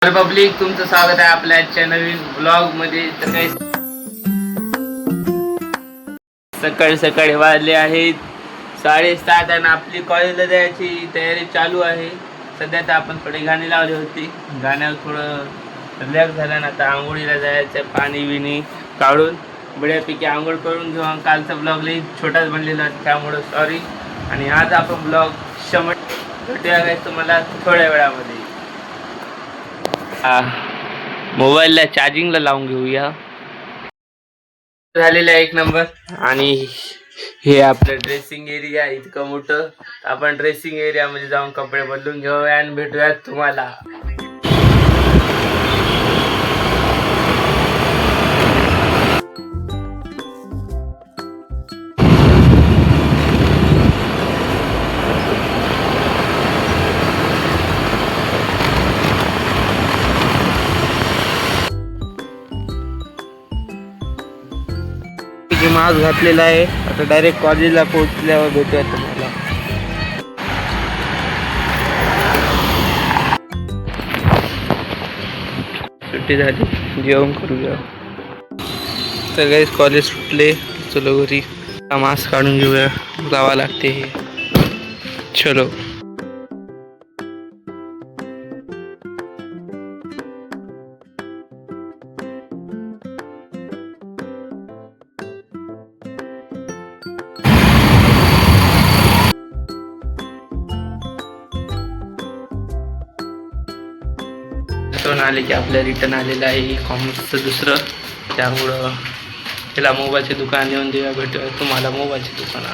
तर पब्लिक, तुमचं स्वागत आहे आपल्या आजच्या नवीन ब्लॉग मध्ये. तर काही सकाळी सकाळी वाजले आहेत 7:30 आणि आपली कॉलेजला जायची तयारी चालू आहे. सध्या तर आपण थोडी गाणी लावली होती, गाण्यावर थोडं रिलॅक्स झालं ना. आता आंघोळीला जायचं, पाणी बिणी काढून बऱ्यापैकी आंघोळ करून घेऊ. कालचा ब्लॉग लई छोटाच बनलेला त्यामुळं सॉरी. आणि आज आपण ब्लॉग भेटूया काय तुम्हाला थोड्या वेळामध्ये. मोबाईलला चार्जिंगला लावून घेऊया. झालेला एक नंबर. आणि हे आपलं ड्रेसिंग एरिया इतकं मोठं. आपण ड्रेसिंग एरिया मध्ये जाऊन कपडे बदलून घेऊया आणि भेटूयात तुम्हाला. मास्क घातलेला आहे. आता डायरेक्ट कॉलेजला पोहोचल्यावर भेटूया तुम्हाला. सुट्टी झाली, जेवण करूया. तर गाईस कॉलेज सुटले, चलो घरी. मास्क काढून घेऊया, जावं लागते हे. चलो. आले की आपल्या रिटर्न आलेलं आहे कॉमर्सचं दुसरं. त्यामुळं त्याला मोबाईलचे दुकान येऊन देऊया, भेटूया तुम्हाला मोबाईलचे दुकान.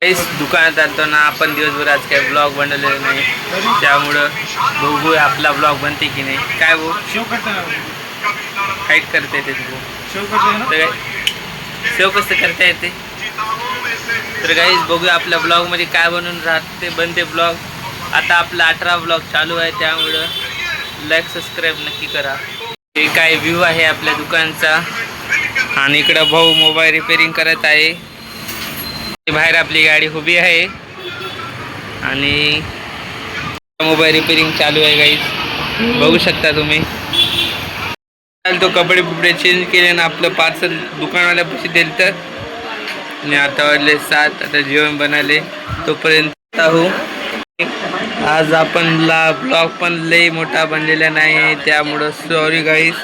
आज दुकानात आलतो ना आपण, दिवसभर आज काही ब्लॉग बनवलेला नाही. त्यामुळं बघू आपला ब्लॉग बनते की नाही. काय भाऊ फाईट करता येते सेव कसं करता येते. तर काहीच बघूया आपल्या ब्लॉगमध्ये काय बनवून राहते बनते ब्लॉग. आता आपला 18 ब्लॉग चालू आहे, त्यामुळं लाईक सबस्क्राईब नक्की करा. हे काय व्ह्यू आहे आपल्या दुकानचा. आणि इकडं भाऊ मोबाईल रिपेअरिंग करत आहे. बाहेर आपली गाडी उभी आहे आणि मोबाईल रिपेअरिंग चालू आहे गाईज, बघू शकता तुम्ही. तो कपडे बिपडे चेंज केले ना, आपलं पार्सल दुकानवाल्या पैसे दिले. तर आणि आता वाजले 7. आता जेवण बनाले तोपर्यंत हो. आज आपण ब्लॉग पण लई मोठा बनलेला नाही आहे, त्यामुळं सॉरी गाईस.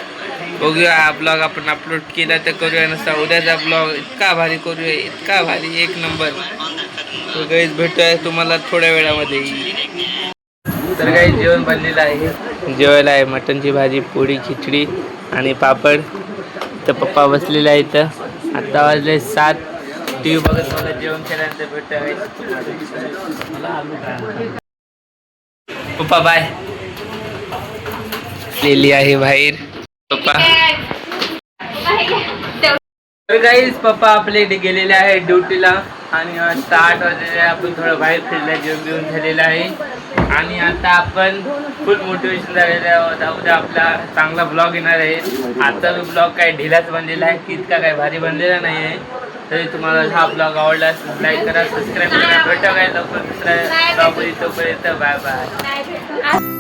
बघूया हा ब्लॉग आपण अपलोड केला तर करूया, नसता उद्याचा ब्लॉग इतका भारी करूया, इतका भारी एक नंबर. तर गाईस भेटूया तुम्हाला थोड्या वेळामध्ये. तर गाईस जेवण बनलेलं आहे. जेवायला आहे मटनची भाजी, पोळी, खिचडी आणि पापड. तर पप्पा बसलेला आहे इथं. आता वाजले 7. टी व्ही बघत मला जेवण केल्यानंतर भेटूया. पप्पा बाय. लिहिली आहे बाहेर पप्पा. तर गाईस पप्पा आपले गेलेले आहे ड्युटीला. आणि आता 8 वाजलेले आपण थोडं बाहेर फिरल्या, जेवण बिवून झालेलं आहे. आणि आता आपण फुल मोटिवेशन झालेलं आहे. उद्या आपला चांगला ब्लॉग येणार आहे. आजचा ब्लॉग काय ढिलाच बनलेला आहे, इतका काय भारी बनलेला नाही आहे. तरी तुम्हाला हा ब्लॉग आवडला लाईक करा, सबस्क्राईब करा. भेटा काय लवकर दुसऱ्या ब्लॉग. तोपर्यंत बाय बाय.